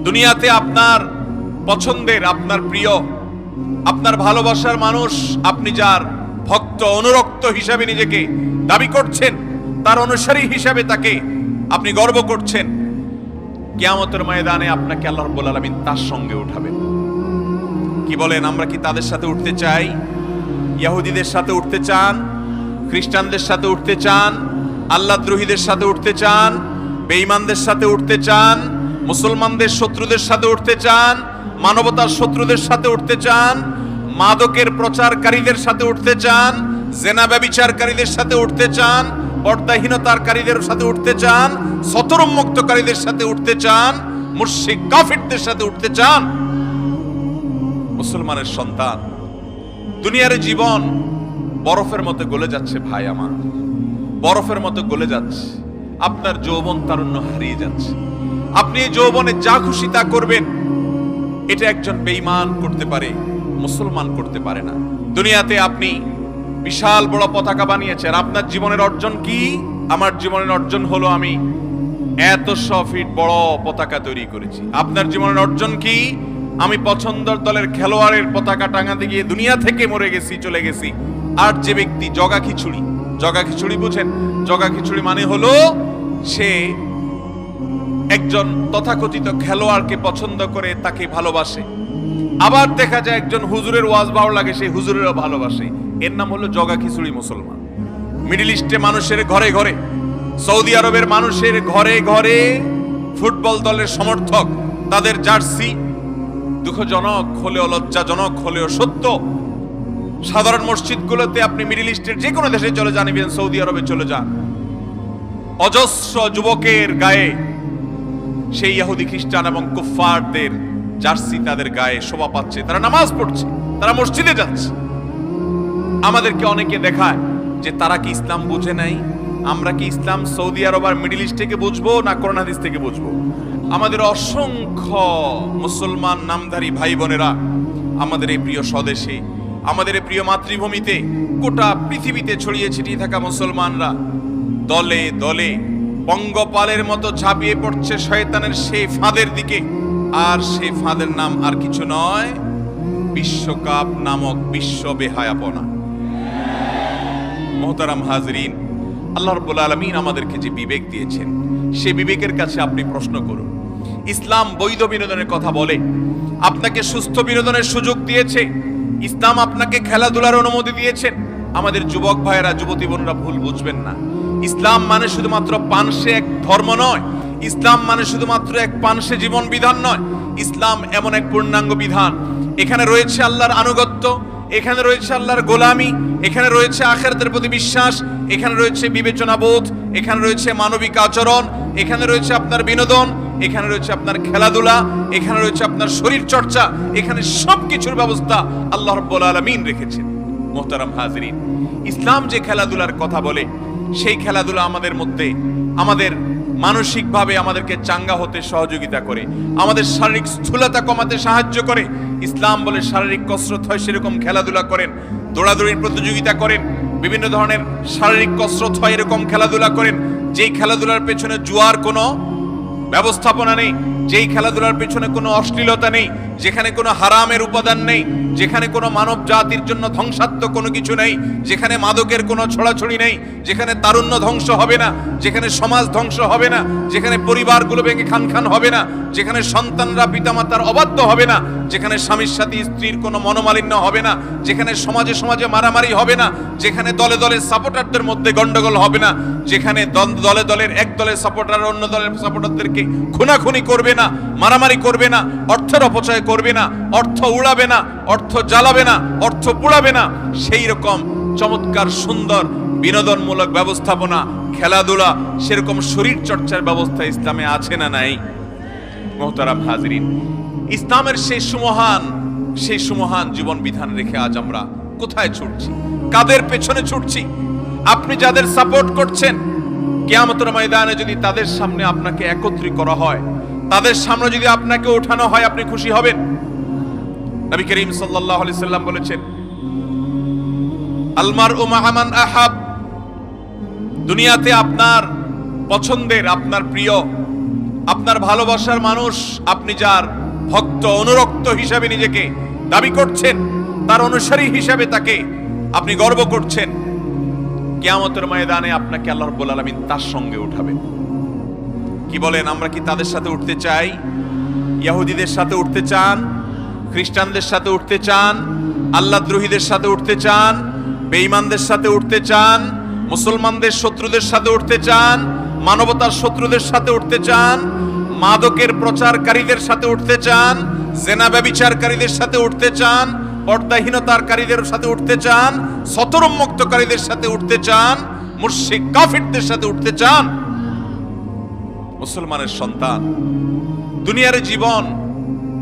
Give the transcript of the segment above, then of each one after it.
দুনিয়াতে আপনার পছন্দের, আপনার প্রিয়, আপনার ভালোবাসার মানুষ, আপনি যার ভক্ত অনুরক্ত হিসাবে নিজেকে দাবি করছেন, তার অনুসারী হিসাবে তাকে আপনি গর্ব করছেন, কিয়ামতের ময়দানে আপনাকে আল্লাহ রাব্বুল আলামিন তার সঙ্গে উঠাবেন। কি বলেন, আমরা কি তাদের সাথে উঠতে চাই? ইহুদিদের সাথে উঠতে চান? খ্রিস্টানদের সাথে উঠতে চান? আল্লাহদ্রোহীদের সাথে উঠতে চান? বেঈমানদের সাথে উঠতে চান? মুসলমানদের শত্রুদের সাথে উঠতে চান? মানবতার শত্রুদের সাথে উঠতে চান? মাদকের প্রচারকারীদের সাথে উঠতে চান? জেনা ব্যভিচারকারীদের সাথে উঠতে চান? পর্দাহীনতাকারীদের সাথে উঠতে চান? সতরুন্মুক্তকারীদের সাথে উঠতে চান? মুশরিক কাফিরদের সাথে উঠতে চান? মুসলমানের সন্তান, দুনিয়ার জীবন বরফের মতো গলে যাচ্ছে ভাই আমার, বরফের মতো গলে যাচ্ছে। আপনার যৌবন তারুণ্য হারিয়ে যাচ্ছে। আপনি এই যৌবনে যা খুশি তা করবেন, এটা একজন বেঈমান করতে পারে, মুসলমান করতে পারে না। দুনিয়াতে আপনি বিশাল বড় পতাকা বানিয়েছেন। আপনার জীবনের অর্জন কি? আমার জীবনের অর্জন হলো আমি এত 100 ফিট বড় পতাকা তৈরি করেছি। আপনার জীবনের অর্জন কি? আমি পছন্দের দলের খেলোয়াড়ের পতাকা টাঙাতে গিয়ে দুনিয়া থেকে মরে গেছি, চলে গেছি। আর যে ব্যক্তি জগা খিচুড়ি, জগা খিচুড়ি বুঝেন? জগা খিচুড়ি মানে হলো সে একজন তথাকথিত খেলোয়াড়কে পছন্দ করে, তাকে ভালোবাসে। আবার দেখা যায় একজন হুজুরের ওয়াজ ভালো লাগে, সেই হুজুরেরও ভালোবাসে। এর নাম হলো জগা খিচুড়ি মুসলমান। মিডল ইস্টে মানুষের ঘরে ঘরে, সৌদি আরবের মানুষের ঘরে ঘরে ফুটবল দলের সমর্থক, তাদের জার্সি। দুঃখজনক হলেও লজ্জাজনক হলেও সত্য, সাধারণ মসজিদগুলোতে আপনি মিডল ইস্টের যে কোনো দেশে চলে যান, ইভেন সৌদি আরবে চলে যান, অজস্র যুবকের গায়ে সেই ইহুদি খ্রিস্টান এবং কুফফারদের জার্সি তাদের গায়ে শোভা পাচ্ছে। তারা নামাজ পড়ছে, তারা মসজিদে যাচ্ছে। আমাদেরকে অনেকে দেখায় যে তারা কি ইসলাম বুঝে নাই। আমরা কি ইসলাম সৌদি আরব আর মিডল ইস্ট থেকে বুঝবো না কোরআন হাদিস থেকে বুঝবো? আমাদের অসংখ্য মুসলমান নামধারী ভাই বোনেরা আমাদের এই প্রিয় স্বদেশে, আমাদের এই প্রিয় মাতৃভূমিতে, গোটা পৃথিবীতে ছড়িয়ে ছিটিয়ে থাকা মুসলমানরা দলে দলে পঙ্গপালের মতো ঝাঁপিয়ে পড়ছে শয়তানের সেই ফাঁদের দিকে। আর সেই ফাঁদের নাম আর কিছু নয়, বিশ্বকাপ নামক বিশ্ব বেহায়াপনা। মোহতারাম হাজরিন, আল্লাহ রাব্বুল আলামিন আমাদেরকে যে বিবেক দিয়েছেন, সেই বিবেকের কাছে আপনি প্রশ্ন করুন। ইসলাম বৈধ বিনোদনের কথা বলে, আপনাকে সুস্থ বিনোদনের সুযোগ দিয়েছে। ইসলাম আপনাকে খেলাধুলার অনুমতি দিয়েছেন। আমাদের যুবক ভাইয়েরা, যুবতী বোনরা ভুল বুঝবেন না। ইসলাম মানে শুধুমাত্র পানসে এক ধর্ম নয়। ইসলাম মানে শুধুমাত্র এক পানসে জীবন বিধান নয়। ইসলাম এমন এক পূর্ণাঙ্গ বিধান, এখানে রয়েছে আল্লাহর আনুগত্য, এখানে রয়েছে আল্লাহর গোলামি, এখানে রয়েছে আখিরাতের প্রতি বিশ্বাস, এখানে রয়েছে বিবেচনা বোধ, এখানে রয়েছে মানবিক আচরণ, এখানে রয়েছে আপনার বিনোদন, এখানে রয়েছে আপনার খেলাধুলা, এখানে রয়েছে আপনার শরীর চর্চা। এখানে সবকিছুর ব্যবস্থা আল্লাহ রাব্বুল আলামিন রেখেছেন। মুহতারাম হাজিরিন, ইসলাম যে খেলাধুলার কথা বলে, সেই খেলাধুলা আমাদের মধ্যে আমাদের মানসিকভাবে আমাদেরকে চাঙ্গা হতে সহযোগিতা করে, আমাদের শারীরিক স্থূলতা কমাতে সাহায্য করে। ইসলাম বলে শারীরিক কসরত হয়, সেরকম খেলাধুলা করেন, দৌড়াদৌড়ির প্রতিযোগিতা করেন, বিভিন্ন ধরনের শারীরিক কসরত হয়, এরকম খেলাধুলা করেন। যেই খেলাধুলার পেছনে জুয়ার কোনো ব্যবস্থাপনা নেই, যেই খেলাধুলার পেছনে কোনো অশ্লীলতা নেই, যেখানে কোনো হারামের উপাদান নেই, যেখানে কোনো মানব জাতির জন্য ধ্বংসাত্মক কোনো কিছু নেই, যেখানে মাদকের কোনো ছড়াছড়ি নেই, যেখানে তারুণ্য ধ্বংস হবে না, যেখানে সমাজ ধ্বংস হবে না, যেখানে পরিবারগুলো ভেঙে খান খান হবে না, যেখানে সন্তানরা পিতামাতার অবাধ্য হবে না, যেখানে স্বামীর সাথে স্ত্রীর কোনো মনোমালিন্য হবে না, যেখানে সমাজে সমাজে মারামারি হবে না, যেখানে দলে দলে সাপোর্টারদের মধ্যে গন্ডগোল হবে না, যেখানে দলে দলের এক দলের সাপোর্টার অন্য দলের সাপোর্টারদেরকে খুনাখুনি করবে না, মারামারি করবে না, অর্থের অপচয় করবে না, অর্থ উড়াবে না, অর্থ জ্বালাবে না, অর্থ পুড়াবে না, সেই রকম চমৎকার সুন্দর বিনোদনমূলক ব্যবস্থাপনা, খেলাধুলা, সেরকম শরীর চর্চার ব্যবস্থা ইসলামে আছে না নাই? মুহতারাম হাজিরিন, ইসলামের সেই সুমহান জীবন বিধান রেখে আজ আমরা কোথায় ছুটছি? কাদের পেছনে ছুটছি? আপনি যাদের সাপোর্ট করছেন, কিয়ামতের ময়দানে যদি তাদের সামনে আপনাকে একত্রিত করা হয়, তাদের সামনে যদি আপনাকে ওঠানো হয়, আপনি খুশি হবেন? নবী করিম সাল্লাল্লাহু আলাইহি সাল্লাম বলেছেন, আল মারউ মা'a মান আহাব। দুনিয়াতে আপনার পছন্দের, আপনার প্রিয়, আপনার ভালোবাসার মানুষ, আপনি যার ভক্ত অনুরক্ত হিসাবে নিজেকে দাবি করছেন, তার অনুসারী হিসাবে তাকে আপনি গর্ব করছেন, কিয়ামতের ময়দানে আপনাকে আল্লাহ রাব্বুল আলামিন তার সঙ্গে উঠাবেন। কি বলেন, আমরা কি তাদের সাথে উঠতে চাই? ইহুদিদের সাথে উঠতে চান? খ্রিস্টানদের সাথে উঠতে চান? আল্লাহদ্রোহীদের সাথে উঠতে চান? বেঈমানদের সাথে উঠতে চান? মুসলমানদের শত্রুদের সাথে উঠতে চান? মানবতার শত্রুদের সাথে উঠতে চান? মাদকের প্রচারকারীদের সাথে উঠতে চান? জেনা ব্যভিচারকারীদের সাথে উঠতে চান? পর্দাহীনতাকারীদের সাথে উঠতে চান? সতরোন্মুক্তকারীদের সাথে উঠতে চান? মুশরিক কাফিরদের সাথে উঠতে চান? মুসলমানের সন্তান, দুনিয়ার জীবন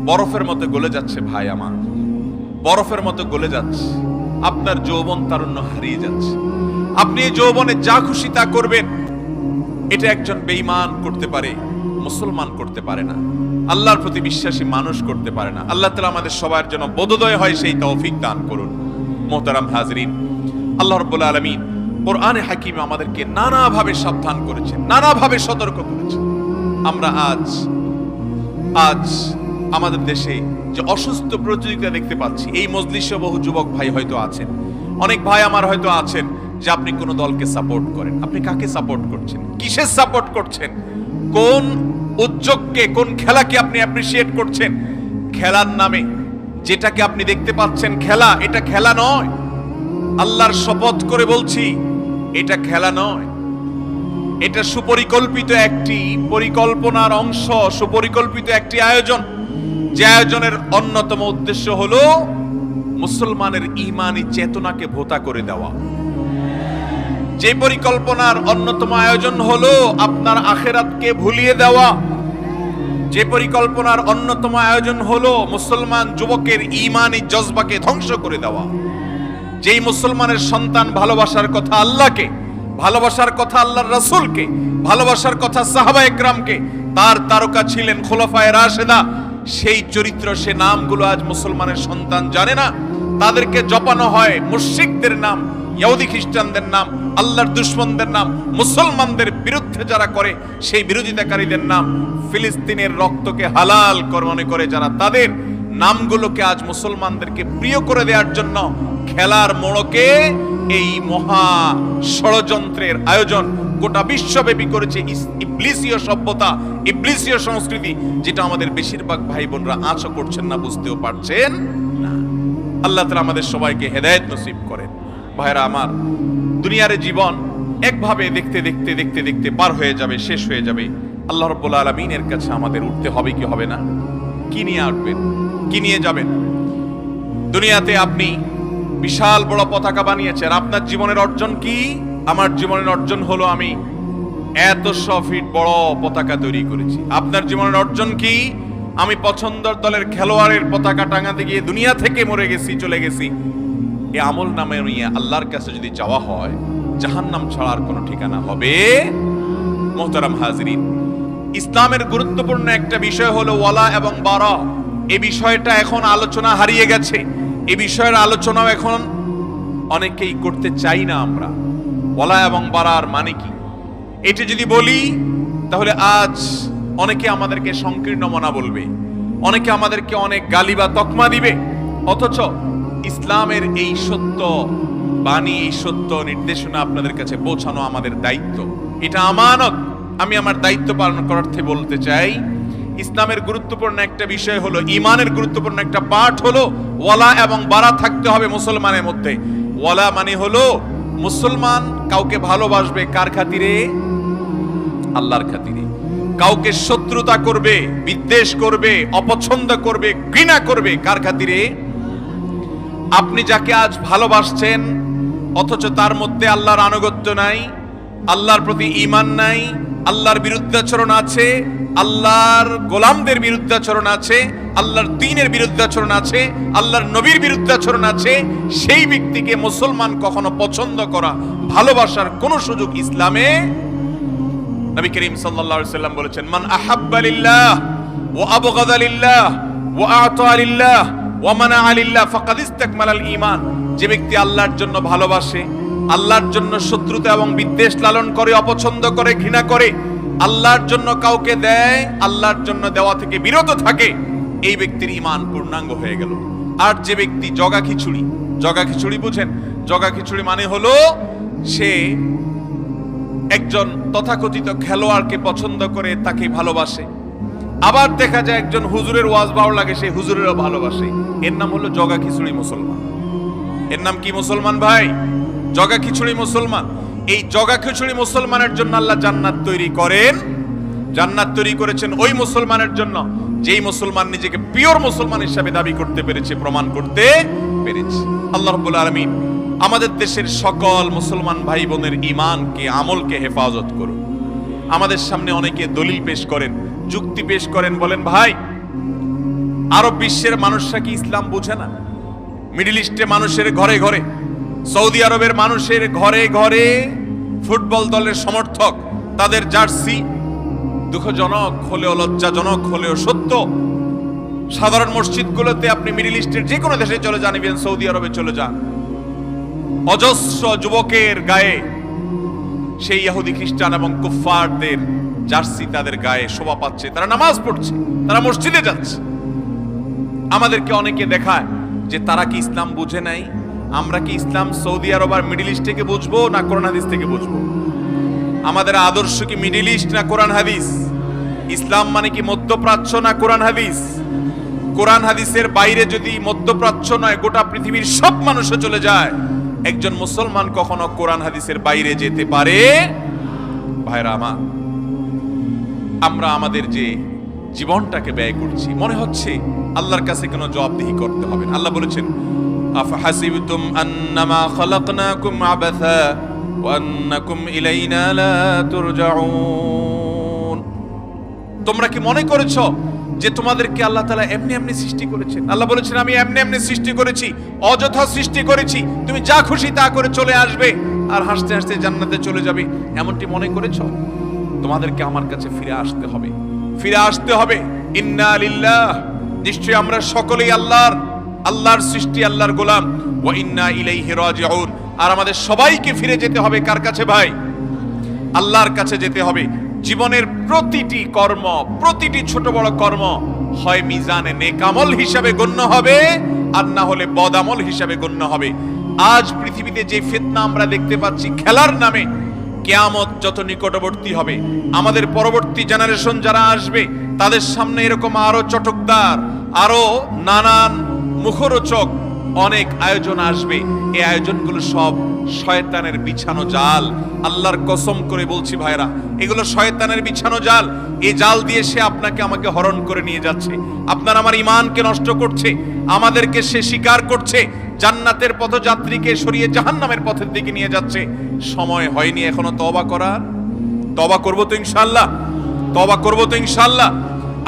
বরফের মতো গলে যাচ্ছে ভাই আমার, বরফের মতো গলে যাচ্ছে। আপনার যৌবন তারুণ্য হারিয়ে যাচ্ছে। আপনি এই যৌবনে যা খুশি তা করবেন, এটা একজন বেঈমান করতে পারে, মুসলমান করতে পারে না। আল্লাহর প্রতি বিশ্বাসী মানুষ করতে পারে না। আল্লাহ তাআলা আমাদের সবার জন্য বোধোদয় হয় সেই তৌফিক দান করুন। মোহতারাম হাজরিন, আল্লাহ রাব্বুল আলামিন কোরআনে হাকিমে আমাদেরকে নানাভাবে সাবধান করেছেন, নানাভাবে সতর্ক করেছেন। আমরা আজ আমাদের দেশে যে অসুস্থ প্রতিযোগিতা দেখতে পাচ্ছি, এই মজলিসে বহু যুবক ভাই হয়তো আছেন, অনেক ভাই আমার হয়তো আছেন যে আপনি কোন দলকে সাপোর্ট করেন। আপনি কাকে সাপোর্ট করছেন? কিসের সাপোর্ট করছেন? কোন উদ্যোগকে, কোন খেলাকে আপনি অ্যাপ্রিসিয়েট করছেন? খেলার নামে যেটাকে আপনি দেখতে পাচ্ছেন খেলা, এটা খেলা নয়। আল্লাহর শপথ করে বলছি, এটা খেলা নয়। এটা সুপরিকল্পিত একটি পরিকল্পনার অংশ, সুপরিকল্পিত একটি আয়োজন, যে আয়োজনের অন্যতম উদ্দেশ্য হলো মুসলমানের ঈমানি চেতনাকে ভোঁতা করে দেওয়া। যে পরিকল্পনার অন্যতম আয়োজন হলো আপনার আখিরাতকে ভুলিয়ে দেওয়া। যে পরিকল্পনার অন্যতম আয়োজন হলো মুসলমান যুবকের ঈমানি জজবাকে ধ্বংস করে দেওয়া। যেই মুসলমানের সন্তান ভালোবাসার কথা আল্লাহকে, ভালোবাসার কথা আল্লাহর রাসূলকে, ভালোবাসার কথা সাহাবায়ে কেরামকে, তার তারকা ছিলেন খুলাফায়ে রাশেদা, সেই চরিত্র, সে নামগুলো আজ মুসলমানের সন্তান জানে না। তাদেরকে জপানো হয় মুশরিকদের নাম, ইহুদি খ্রিস্টানদের নাম, আল্লাহর দুশমনদের নাম, মুসলমানদের বিরুদ্ধে যারা করে সেই বিরোধিতাকারীদের নাম, ফিলিস্তিনের রক্তকে হালাল মনে করে যারা, তাদের নামগুলোকে আজ মুসলমানদেরকে প্রিয় করে দেওয়ার জন্য খেলার মোড়কে এই মহা ষড়যন্ত্রের আয়োজন গোটা বিশ্বব্যাপী করেছে ইবলিসীয় সভ্যতা, ইবলিসীয় সংস্কৃতি, যেটা আমাদের বেশিরভাগ ভাই বোনরা আঁচও করছেন না, বুঝতেও পারছেন না। আল্লাহ তাআলা আমাদের সবাইকে হেদায়েত নসিব করেন। ভাইরা আমার, দুনিয়ার জীবন একভাবে দেখতে দেখতে দেখতে দেখতে পার হয়ে যাবে, শেষ হয়ে যাবে। আল্লাহ রাব্বুল আলামিনের কাছে আমাদের উঠতে হবে কি হবে না? কি নিয়ে উঠবেন? কি নিয়ে যাবেন? দুনিয়াতে আপনি বিশাল বড় পতাকা বানিয়েছেন। আপনার জীবনের অর্জন কি? আমার জীবনের অর্জন হলো আমি 100 ফিট বড় পতাকা তৈরি করেছি। আপনার জীবনের অর্জন কি? আমি পছন্দের দলের খেলোয়াড়ের পতাকা টাঙাতে গিয়ে দুনিয়া থেকে মরে গেছি, চলে গেছি। এই আমল নামে নিয়ে আল্লাহর কাছে যদি যাওয়া হয়, জাহান্নাম ছাড়ার কোনো ঠিকানা হবে? মুহতারাম হাজরিন, ইসলামের গুরুত্বপূর্ণ একটা বিষয় হলো ওয়ালা এবং বারা। এই বিষয়টা এখন আলোচনা হারিয়ে গেছে। এই বিষয়ের আলোচনাও এখন অনেকেই করতে চাই না আমরা। ওয়ালা এবং বারার মানে কি এটি যদি বলি, তাহলে আজ অনেকে আমাদেরকে সংকীর্ণ মনা বলবে, অনেকে আমাদেরকে অনেক গালি বা তকমা দিবে। অথচ ইসলামের এই সত্য বাণী, এই সত্য নির্দেশনা আপনাদের কাছে পৌঁছানো আমাদের দায়িত্ব, এটা আমানত। আমি আমার দায়িত্ব পালন করার থেকে বলতে চাই, ইসলামের গুরুত্বপূর্ণ একটা বিষয় হলো, ঈমানের গুরুত্বপূর্ণ একটা পাঠ হলো ওয়ালা এবং বারা থাকতে হবে মুসলমানের মধ্যে। ওয়ালা মানে হলো মুসলমান কাউকে ভালোবাসবে কার খাতিরে? আল্লাহর খাতিরে। কাউকে শত্রুতা করবে, বিদ্বেষ করবে, অপছন্দ করবে, ঘৃণা করবে কার খাতিরে? আপনি যাকে আজ ভালোবাসছেন অথচ তার মধ্যে আল্লাহর আনুগত্য নাই, আল্লাহর প্রতি ঈমান নাই, আল্লাহর বিরুদ্ধাচরণ আছে, আল্লাহর গোলামদের বিরুদ্ধাচরণ আছে, আল্লাহর দ্বীনের বিরুদ্ধাচরণ আছে, আল্লাহর নবীর বিরুদ্ধাচরণ আছে, সেই ব্যক্তিকে মুসলমান কখনো পছন্দ করা, ভালোবাসার কোনো সুযোগ ইসলামে। নবী করিম সাল্লাল্লাহু আলাইহি ওয়াসাল্লাম বলেছেন, মান আহাব্বা লিল্লাহ ওয়া আবগাদা লিল্লাহ ওয়া আতা লিল্লাহ ওয়া মানা লিল্লাহ ফাকাদ ইসতাকমালাল ঈমান। যে ব্যক্তি আল্লাহর জন্য ভালোবাসে, আল্লাহর জন্য শত্রুতা এবং বিদ্বেষ লালন করে, অপছন্দ করে, ঘৃণা করে, আল্লাহর জন্য কাউকে দেয়, আল্লাহর জন্য দেওয়া থেকে বিরত থাকে, এই ব্যক্তির ঈমান পূর্ণাঙ্গ হয়ে গেল। আর যে ব্যক্তি জগা খিচুড়ি বুঝেন? জগা খিচুড়ি মানে হলো সে একজন তথাকথিত খেলোয়াড়কে পছন্দ করে, তাকে ভালোবাসে। আবার দেখা যায় একজন হুজুরের ওয়াজ ভালো লাগে, সে হুজুরেরও ভালোবাসে। এর নাম হলো জগা খিচুড়ি মুসলমান। এর নাম কি মুসলমান ভাই? জগা খিচুড়ি মুসলমান। এই জগা খিচুড়ি মুসলমানের জন্য আল্লাহ জান্নাত তৈরি করেন। জান্নাত তৈরি করেছেন ওই মুসলমানের জন্য যেই মুসলমান নিজেকে পিওর মুসলমান হিসেবে দাবি করতে পেরেছে, প্রমাণ করতে পেরেছে। আল্লাহ রাব্বুল আলামিন আমাদের দেশের সকল মুসলমান ভাই বোনের ঈমানকে, আমলকে হেফাজত করুন। আমাদের সামনে অনেকে দলিল পেশ করেন, যুক্তি পেশ করেন, বলেন ভাই আরব বিশ্বের মানুষরা কি ইসলাম বুঝে না? মিডল ইস্টে মানুষের ঘরে ঘরে, সৌদি আরবের মানুষের ঘরে ঘরে ফুটবল দলের সমর্থক, তাদের জার্সি। দুঃখজনক হলেও লজ্জাজনক হলেও সত্য, সাধারণ মসজিদগুলোতে আপনি মিডল ইস্টের যে কোনো দেশে চলে যান, ইভেন সৌদি আরবে চলে যান, অজস্র যুবকের গায়ে সেই ইহুদি খ্রিস্টান এবং কুফফারদের জার্সি তাদের গায়ে শোভা পাচ্ছে। তারা নামাজ পড়ছে, তারা মসজিদে যাচ্ছে। আমাদেরকে অনেকে দেখায় যে তারা কি ইসলাম বুঝে নাই। আমরা কি ইসলাম সৌদি আরব আর মিডল ইস্ট থেকে বুঝবো না কোরআন হাদিস থেকে বুঝবো? আমাদের আদর্শ কি মিডল ইস্ট না কোরআন হাদিস? ইসলাম মানে কি মধ্যপ্রাচ্য না কোরআন হাদিস? কোরআন হাদিসের বাইরে যদি মধ্যপ্রাচ্য নয় গোটা পৃথিবীর সব মানুষও চলে যায়, একজন মুসলমান কখনো কোরআন হাদিসের বাইরে যেতে পারে? ভাইরা আমার, আমরা আমাদের যে জীবনটাকে ব্যয় করছি, মনে হচ্ছে আল্লাহর কাছে কোনো জবাবদিহি করতে হবে না। আল্লাহ বলেছেন, আফহাসিবতুম আন্নামা খালাকনাকুম আবাসা ওয়া আন্নাকুম ইলাইনা লা তুরজাউন। তোমরা কি মনে করেছো যে তোমাদেরকে আল্লাহ তাআলা এমনি এমনি সৃষ্টি করেছেন? আল্লাহ বলেছেন, আমি এমনি এমনি সৃষ্টি করেছি, অযথা সৃষ্টি করেছি, তুমি যা খুশি তা করে চলে আসবে আর হাসতে হাসতে জান্নাতে চলে যাবে, এমনটি মনে করেছো? তোমাদেরকে আমার কাছে ফিরে আসতে হবে, ফিরে আসতে হবে। ইন্না লিল্লাহ, নিশ্চয়ই আমরা সকলেই আল্লাহর সৃষ্টি, আল্লাহর গোলাম। ওয়া ইন্না ইলাইহি রাজিউন, আর আমাদের সবাইকে ফিরে যেতে হবে কার কাছে ভাই? আল্লাহর কাছে যেতে হবে। জীবনের প্রতিটি কর্ম, প্রতিটি ছোট বড় কর্ম হয় মিজানে নেক আমল হিসাবে গণ্য হবে, আর না হলে বদ আমল হিসাবে গণ্য হবে। আজ পৃথিবীতে যে ফিতনা আমরা দেখতে পাচ্ছি খেলার নামে, কিয়ামত যত নিকটবর্তী হবে, আমাদের পরবর্তী জেনারেশন যারা আসবে তাদের সামনে এরকম আরো চটকদার, আরো নানান মুখরোচক অনেক আয়োজন আসবে। এই আয়োজনগুলো সব শয়তানের বিছানো জাল। আল্লাহর কসম করে বলছি ভাইরা, এগুলো শয়তানের বিছানো জাল। এই জাল দিয়ে সে আপনাকে আমাকে হরণ করে নিয়ে যাচ্ছে, আপনার আমার ঈমানকে নষ্ট করছে, আমাদেরকে সে শিকার করছে, জান্নাতের পথযাত্রীকে সরিয়ে জাহান্নামের পথের দিকে নিয়ে যাচ্ছে। সময় হয়নি এখনো তওবা করার। তওবা করব তো ইনশাআল্লাহ, তওবা করব তো ইনশাআল্লাহ।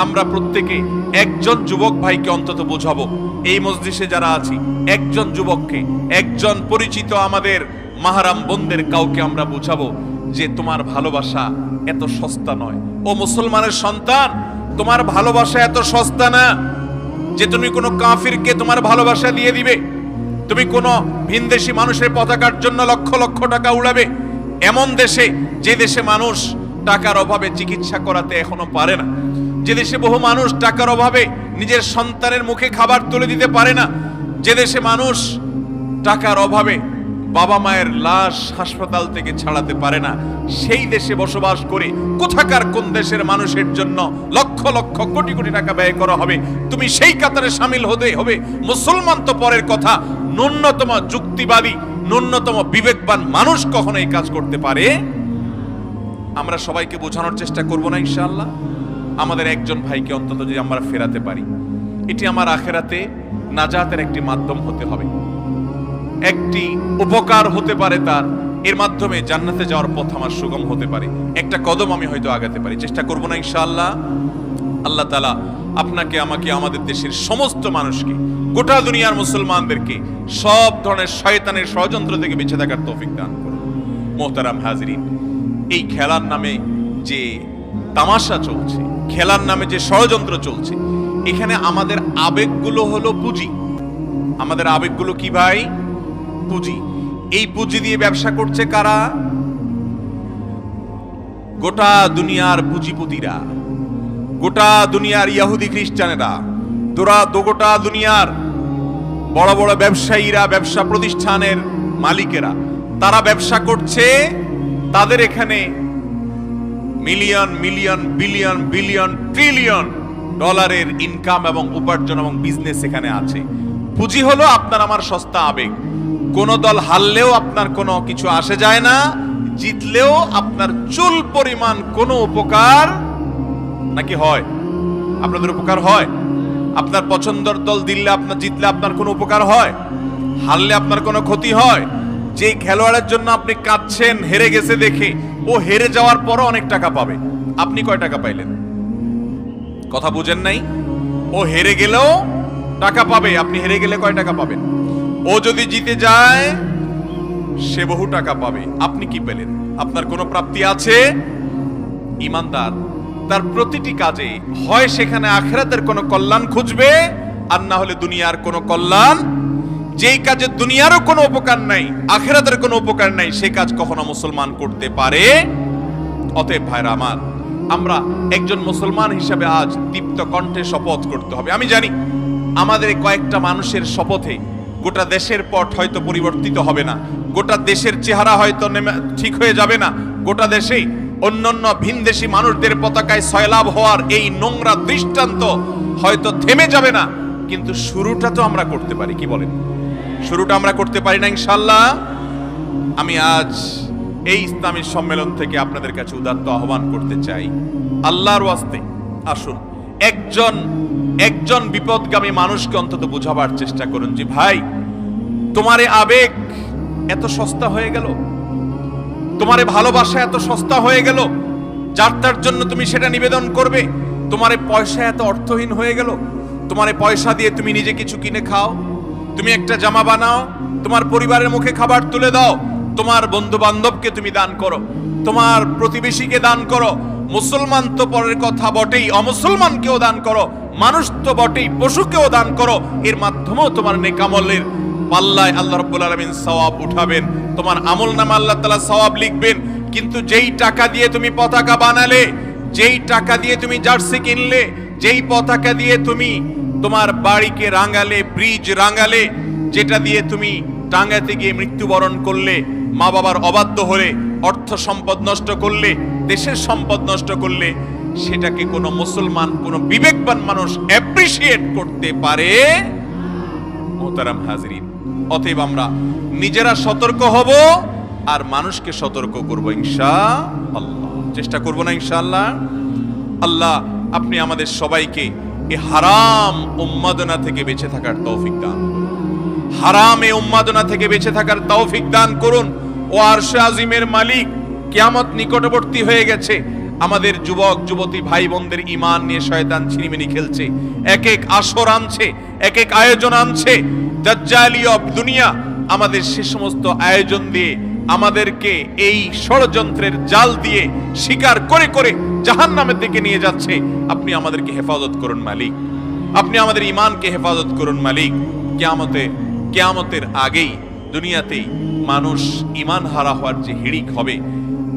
আমরা প্রত্যেকে একজন যুবক ভাইকে অন্তত বোঝাবো, এই মজলিসে যারা আছি একজন যুবককে, একজন পরিচিত আমাদের মাহরাম বোনদের কাউকে আমরা বোঝাবো যে তোমার ভালোবাসা এত সস্তা নয়। ও মুসলমানের সন্তান, তোমার ভালোবাসা এত সস্তা না যে তুমি কোনো কাফিরকে তোমার ভালোবাসা দিয়ে দিবে, তুমি কোনো ভিনদেশী মানুষের পতাকার জন্য লক্ষ লক্ষ টাকা উড়াবে। এমন দেশে, যে দেশে মানুষ টাকার অভাবে চিকিৎসা করাতে এখনো পারে না, যে দেশে বহু মানুষ টাকার অভাবে নিজের সন্তানের মুখে খাবার তুলে দিতে পারে না, যে দেশে মানুষ টাকার অভাবে বাবা মায়ের লাশ হাসপাতাল থেকে ছাড়াতে পারে না, সেই দেশে বসবাস করে কোথাকার কোন দেশের মানুষের জন্য লক্ষ লক্ষ কোটি কোটি টাকা ব্যয় করা হবে, তুমি সেই কাতারে শামিল হতে হবে। মুসলমান তো পরের কথা, ন্যূনতম যুক্তিবাদী, ন্যূনতম বিবেকবান মানুষ কখনো এই কাজ করতে পারে? আমরা সবাইকে বোঝানোর চেষ্টা করব না ইনশাআল্লাহ? আমাদের একজন ভাইকে অন্তত যদি আমরা ফেরাতে পারি, এটি আমার আখেরাতে নাজাতের একটি মাধ্যম হতে হবে, একটি উপকার হতে পারে তার, এর মাধ্যমে জান্নাতে যাওয়ার পথ আমার সুগম হতে পারে, একটা কদম আমি হয়তো আগাতে পারি। চেষ্টা করব না ইনশাআল্লাহ? আল্লাহ তাআলা আপনাকে, আমাকে, আমাদের দেশের সমস্ত মানুষকে, গোটা দুনিয়ার মুসলমানদেরকে সব ধরনের শয়তানের ষড়যন্ত্র থেকে বেঁচে থাকার তৌফিক দান করুন। মোহতারাম হাজিরিন, এই খেলার নামে যে তামাশা চলছে, খেলার নামে যে ষড়যন্ত্র চলছে, এখানে আমাদের আবেগগুলো হলো পুঁজি। আমাদের আবেগগুলো কি ভাই? পুঁজি। এই পুঁজি দিয়ে ব্যবসা করছে কারা? গোটা দুনিয়ার পুঁজিপতিরা, গোটা দুনিয়ার ইহুদি খ্রিস্টানেরা, গোটা দুনিয়ার বড় বড় ব্যবসায়ীরা, ব্যবসা প্রতিষ্ঠানের মালিকেরা, তারা ব্যবসা করছে। তাদের এখানে million million billion billion trillion ডলারের ইনকাম এবং উপার্জন এবং বিজনেস এখানে আছে। পুঁজি হলো আপনার আমার সস্তা আবেগ। কোন দল হারলেও আপনার কোনো কিছু আসে যায় না, জিতলেও আপনার চুল পরিমাণ কোনো উপকার নাকি হয়? আপনাদের উপকার হয়? আপনার পছন্দের দল জিতলে আপনার কোনো উপকার হয়? হারলে আপনার কোনো ক্ষতি হয়? যে খেলোয়াড়ের জন্য আপনি কাঁদছেন হেরে গেছে দেখে, ও হেরে যাওয়ার পরও অনেক টাকা পাবে, আপনি কয় টাকা পাইলেন? কথা বুঝেন নাই? ও হেরে গেলেও টাকা পাবে, আপনি হেরে গেলে কয় টাকা পাবেন? ও যদি জিতে যায় সে বহু টাকা পাবে, আপনি কি পেলেন? আপনার কোনো প্রাপ্তি আছে? ঈমানদার তার প্রতিটি কাজে হয় সেখানে আখিরাতের কোনো কল্যাণ খুঁজবে, আর না হলে দুনিয়ার কোনো কল্যাণ। যেই কাজে দুনিয়ারও কোনো উপকার নাই, আখিরাতের কোনো উপকার নাই, সে কাজ কখনো মুসলমান করতে পারে? অতএব ভাইরা আমার, আমরা একজন মুসলমান হিসাবে আজ দীপ্ত কণ্ঠে শপথ করতে হবে। আমি জানি আমাদের কয়েকটা মানুষের শপথে গোটা দেশের পট হয়তো পরিবর্তিত হবে না, গোটা দেশের চেহারা হয়তো ঠিক হয়ে যাবে না, গোটা দেশেই অন্যান্য ভিনদেশী মানুষদের পতাকায় সয়লাভ হওয়ার এই নোংরা দৃষ্টান্ত হয়তো থেমে যাবে না, কিন্তু শুরুটা তো আমরা করতে পারি। কি বলেন? শুরুটা আমরা করতে পারি না ইনশাআল্লাহ? আমি আজ এই ইসলামী সম্মেলন থেকে আপনাদের কাছে উদাত্ত আহ্বান করতে চাই, আল্লাহর ওয়াস্তে আসুন একজন বিপদগামী মানুষকে অন্তত বোঝাবার চেষ্টা করুন যে ভাই, তোমার আবেগ এত সস্তা হয়ে গেল, তোমার ভালোবাসা এত সস্তা হয়ে গেল, যার তার জন্য তুমি সেটা নিবেদন করবে। তোমার পয়সা এত অর্থহীন হয়ে গেল, তোমার পয়সা দিয়ে তুমি নিজে কিছু কিনে খাও, তুমি একটা জামা বানাও, তোমার পরিবারের মুখে খাবার তুলে দাও, তোমার বন্ধু বান্ধবকে তুমি দান করো, তোমার প্রতিবেশীকে দান করো। মুসলমান তো পরের কথা বটেই, অমুসলমানকেও দান করো, মানুষ তো বটেই, পশুকেও দান করো। এর মাধ্যমেও তোমার নেক আমলের পাল্লায় আল্লাহ রাব্বুল আলামিন সওয়াব উঠাবেন, তোমার আমলনামা আল্লাহ তাআলা সওয়াব লিখবেন। কিন্তু যেই টাকা দিয়ে তুমি পতাকা বানালে, যেই টাকা দিয়ে তুমি জার্সি কিনলে, যেই পতাকা দিয়ে তুমি তোমার বাড়িকে রাঙালে, ব্রিজ রাঙালে, যেটা দিয়ে তুমি টাঙ্গাতে গিয়ে মৃত্যুবরণ করলে, মা বাবার অবাধ্য হলে, অর্থ সম্পদ নষ্ট করলে, দেশের সম্পদ নষ্ট করলে, সেটাকে কোনো মুসলমান, কোনো বিবেকবান মানুষ অ্যাপ্রিশিয়েট করতে পারে? মোহতারাম হাজরিন, অতএব আমরা নিজেরা সতর্ক হব আর মানুষকে সতর্ক করব ইনশাআল্লাহ। চেষ্টা করব না ইনশাআল্লাহ? আল্লাহ আপনি আমাদের সবাইকে এই হারাম উন্মাদনা থেকে বেঁচে থাকার তৌফিক দান করুন, হারাম এই উন্মাদনা থেকে বেঁচে থাকার তৌফিক দান করুন। ও আরশে আজিমের মালিক, কিয়ামত নিকটবর্তী হয়ে গেছে, আমাদের যুবক যুবতী ভাই বোনদের ঈমান নিয়ে শয়তান ছিনিমিনি খেলছে, এক এক আসর আনছে, এক এক আয়োজন আনছে, দাজ্জালিয়া দুনিয়া আমাদের সে সমস্ত আয়োজন দিয়ে আমাদেরকে এই ষড়যন্ত্রের জাল দিয়ে শিকার করে করে জাহান্নামের দিকে নিয়ে যাচ্ছে। আপনি আমাদেরকে হেফাজত করুন মালিক, আপনি আমাদের ঈমানকে হেফাজত করুন মালিক। কিয়ামতের আগেই দুনিয়াতেই মানুষ ঈমান হারা হওয়ার যে হিড়িক হবে,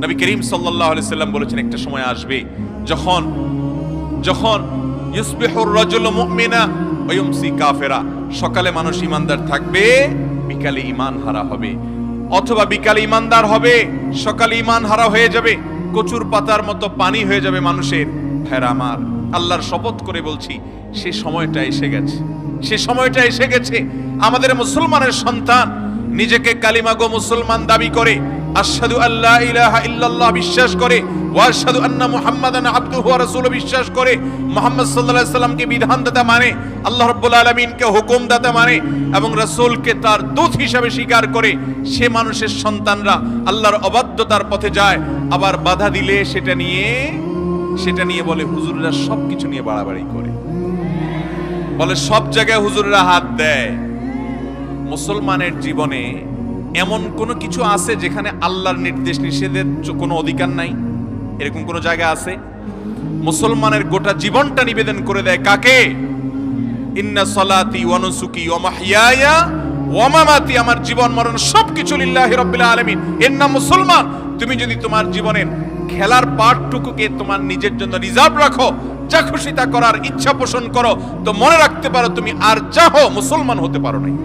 নবী করিম সাল্লাল্লাহু আলাইহি সাল্লাম বলেছেন একটা সময় আসবে যখন ইউসবিহুর রাজুলু মুমিনা ওয়া ইউমসি কাফিরা, সকালে মানুষ ঈমানদার থাকবে, বিকালে ঈমান হারা হবে, অথবা বিকালে ঈমানদার হবে, সকালে ঈমান হারা হয়ে যাবে, কচুর পাতার মতো পানি হয়ে যাবে মানুষের। ভাইরা আমার, আল্লাহর শপথ করে বলছি, সে সময়টা এসে গেছে, সে সময়টা এসে গেছে। আমাদের মুসলমানের সন্তান নিজেকে কালিমা গো মুসলমান দাবি করে, আশহাদু আল্লা ইলাহা ইল্লাল্লাহ বিশ্বাস করে, ওয়া আশহাদু আন্না মুহাম্মাদান আবদুহু ওয়া রাসূলুহু বিশ্বাস করে, মুহাম্মদ সাল্লাল্লাহু আলাইহি সাল্লামকে বিধানদাতা মানে, আল্লাহ রাব্বুল আলামিনকে হুকুমদাতা মানে এবং রাসূলকে তার দূত হিসাবে স্বীকার করে, সে মানুষের সন্তানরা আল্লাহর অবাধ্যতার পথে যায়, আবার বাধা দিলে সেটা নিয়ে বলে হুজুররা সবকিছু নিয়ে বাড়াবাড়ি করে, বলে সব জায়গায় হুজুররা হাত দেয়। মুসলমানের জীবনে এমন কোনো কিছু আছে যেখানে আল্লাহর নির্দেশ নিষেধের কোনো অধিকার নাই? এরকম কোন জায়গা আছে? মুসলমানের গোটা জীবনটা নিবেদন করে দেয় কাকে? ইন্না সলাতি ওয়া নুসুকি ওয়া মাহইয়ায়া ওয়া মামাতি, আমার জীবন মরণ সবকিছু লিল্লাহি রাব্বিল আলামিন। এর নাম মুসলমান। তুমি যদি তোমার জীবনের খেলার পার্টটুকুকে তোমার নিজের জন্য রিজার্ভ রাখো, যা খুশি তা করার ইচ্ছা পোষণ করো, তো মনে রাখতে পারো তুমি আর চাহো মুসলমান হতে পারো নাই।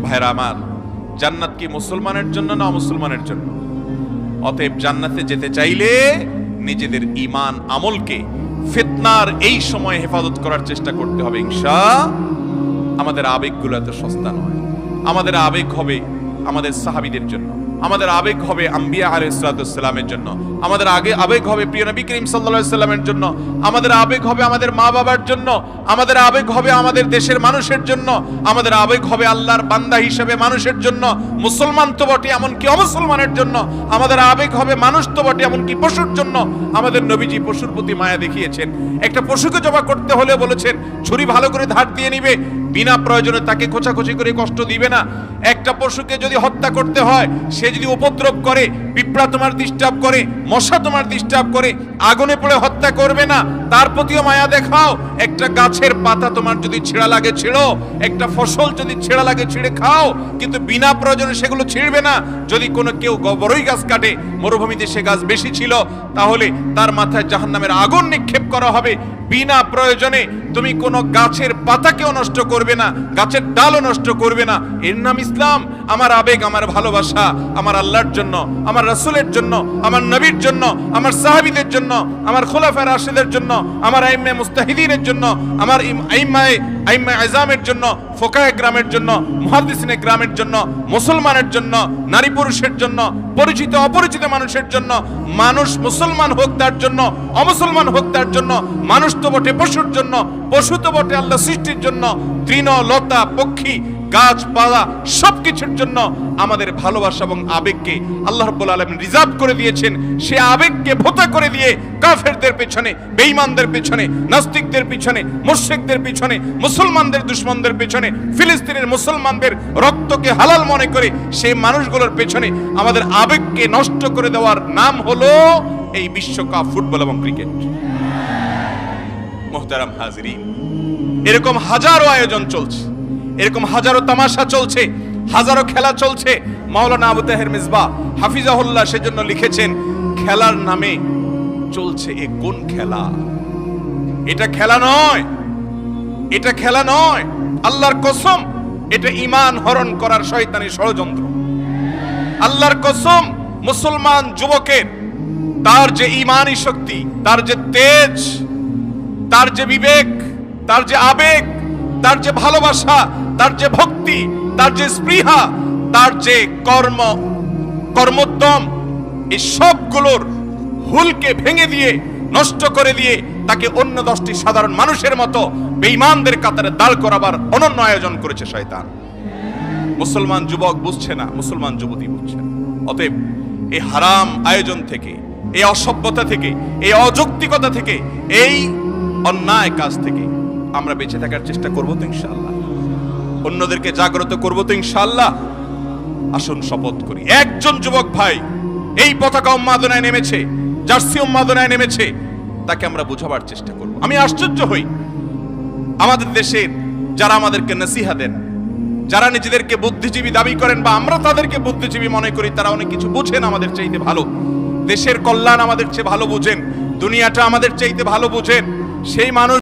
ভাইরা আমার, জান্নাত কি মুসলমানের জন্য না অমুসলমানের জন্য? অতএব জান্নাতে যেতে চাইলে নিজেদের ঈমান আমলকে ফিতনার এই সময়ে হেফাজত করার চেষ্টা করতে হবে ইনশাআল্লাহ। আমাদের আবেগগুলো এত সস্তা নয়। আমাদের আবেগ হবে আমাদের সাহাবীদের জন্য, আমাদের আবেগ হবে আম্বিয়া আলাইহিস সালামের জন্য, আমাদের আবেগ হবে প্রিয় নবী করিম সাল্লাল্লাহু আলাইহি সাল্লামের জন্য, আমাদের আবেগ হবে আমাদের মা বাবার জন্য, আমাদের আবেগ হবে আমাদের দেশের মানুষের জন্য, আমাদের আবেগ হবে আল্লাহর বান্দা হিসেবে মানুষের জন্য, মুসলমান তো বটে এমনকি অমুসলমানের জন্য, আমাদের আবেগ হবে মানুষ তো বটে এমনকি পশুর জন্য। আমাদের নবীজি পশুর প্রতি মায়া দেখিয়েছেন। একটা পশুকে জবাই করতে হলে বলেছেন ছুরি ভালো করে ধার দিয়ে নিবে, বিনা প্রয়োজনে তাকে খোঁচাখুচি করে কষ্ট দিবে না। একটা পশুকে যদি হত্যা করতে হয়, সে যদি উপদ্রব করে, পিঁপড়া তোমার ডিস্টার্ব করে, মশা তোমার ডিস্টার্ব করে, আগুনে পড়ে হত্যা করবে না, তার প্রতিও মায়া দেখাও। একটা গাছের পাতা তোমার যদি ছেঁড়া লাগে ছিঁড়ো, একটা ফসল যদি ছেঁড়া লাগে ছিঁড়ে খাও, কিন্তু বিনা প্রয়োজনে সেগুলো ছিঁড়বে না। যদি কোনো কেউ বড়ই গাছ কাটে, মরুভূমিতে সে গাছ বেশি ছিল, তাহলে তার মাথায় জাহান্নামের আগুন নিক্ষেপ করা হবে। বিনা প্রয়োজনে তুমি কোনো গাছের পাতাকেও নষ্ট করবে না, গাছের ডালও নষ্ট করবে না। এর নাম ইসলাম। আমার আবেগ, আমার ভালোবাসা আমার আল্লাহর জন্য, আমার রাসূলের জন্য, আমার নবীর জন্য, আমার সাহাবীদের জন্য, আমার খোলাফায়ে রাশিদের জন্য, আমার আইম্মায়ে মুস্তাহিদিনের জন্য, আমার আইম্মায়ে আযমের জন্য, ফুকাহে গ্রামের জন্য, মুহাদ্দিসিনে গ্রামের জন্য, মুসলমানের জন্য, নারী পুরুষের জন্য, পরিচিত অপরিচিত মানুষের জন্য, মানুষ মুসলমান হোক তার জন্য, অমুসলমান হোক তার জন্য, মানুষ তো বটে পশুর জন্য, পশু তো বটে আল্লাহ সৃষ্টির জন্য, তৃণ লতা পক্ষী গাছপালা সবকিছুর জন্য আমাদের ভালোবাসা এবং আবেগকে আল্লাহ রাব্বুল আলামিন রিজার্ভ করে দিয়েছেন। সে আবেগকে ভোতা করে দিয়ে কাফেরদের পেছনে, বেঈমানদের পেছনে, নাস্তিকদের পেছনে, মুশরিকদের পেছনে, মুসলমানদের দুশমনদের পেছনে, ফিলিস্তিনের মুসলমানদের রক্তকে হালাল মনে করে সেই মানুষগুলোর পেছনে আমাদের আবেগকে নষ্ট করে দেওয়ার নাম হলো এই বিশ্বকাপ ফুটবল এবং ক্রিকেট। মুহতারাম হাজিরিন, এরকম হাজারো আয়োজন চলছে, এরকম হাজারো তামাশা চলছে, হাজারো খেলা চলছে। মাওলানা আবু তাহের মিসবাহ হাফিজাহুল্লাহ সেজন্য লিখেছেন, খেলার নামে চলছে এ কোন খেলা? এটা খেলা নয়, এটা খেলা নয়, আল্লাহর কসম এটা ঈমান হরণ করার শয়তানি ষড়যন্ত্র। আল্লাহর কসম, মুসলমান যুবকের তার যে ঈমানি শক্তি, তার যে তেজ, তার যে বিবেক, তার যে আবেগ, তার যে ভালোবাসা, তার যে ভক্তি, তার যে স্পৃহা, তার যে কর্মোদ্যম, এই সবগুলোর হুলকে ভেঙে দিয়ে, নষ্ট করে দিয়ে তাকে অন্য 10টি সাধারণ মানুষের মতো বেঈমানদের কাতারে দাঁড় করাবার অনন্য আয়োজন করেছে শয়তান। মুসলমান যুবক বুঝছে না, মুসলমান যুবতী বুঝছে না। অতএব এই হারাম আয়োজন থেকে, এই অসভ্যতা থেকে, এই অযৌক্তিকতা থেকে, এই অন্যায় কাজ থেকে আমরা বেঁচে থাকার চেষ্টা করবো তো ইনশাআল্লাহ? অন্যদেরকে জাগ্রত করবো তো ইনশাআল্লাহ? আসুন শপথ করি, একজন যুবক ভাই এই পতাকা উন্মাদনায় নেমেছে, জার্সি উন্মাদনায় নেমেছে, তাকে আমরা বোঝাবার চেষ্টা করব। আমি আশ্চর্য হই আমাদের দেশের যারা আমাদেরকে নসিহা দেন, যারা নিজেদেরকে বুদ্ধিজীবী দাবি করেন বা আমরা তাদেরকে বুদ্ধিজীবী মনে করি, তারা অনেক কিছু বুঝেন আমাদের চাইতে ভালো, দেশের কল্যাণ আমাদের চেয়ে ভালো বুঝেন, দুনিয়াটা আমাদের চাইতে ভালো বুঝেন। সেই মানুষ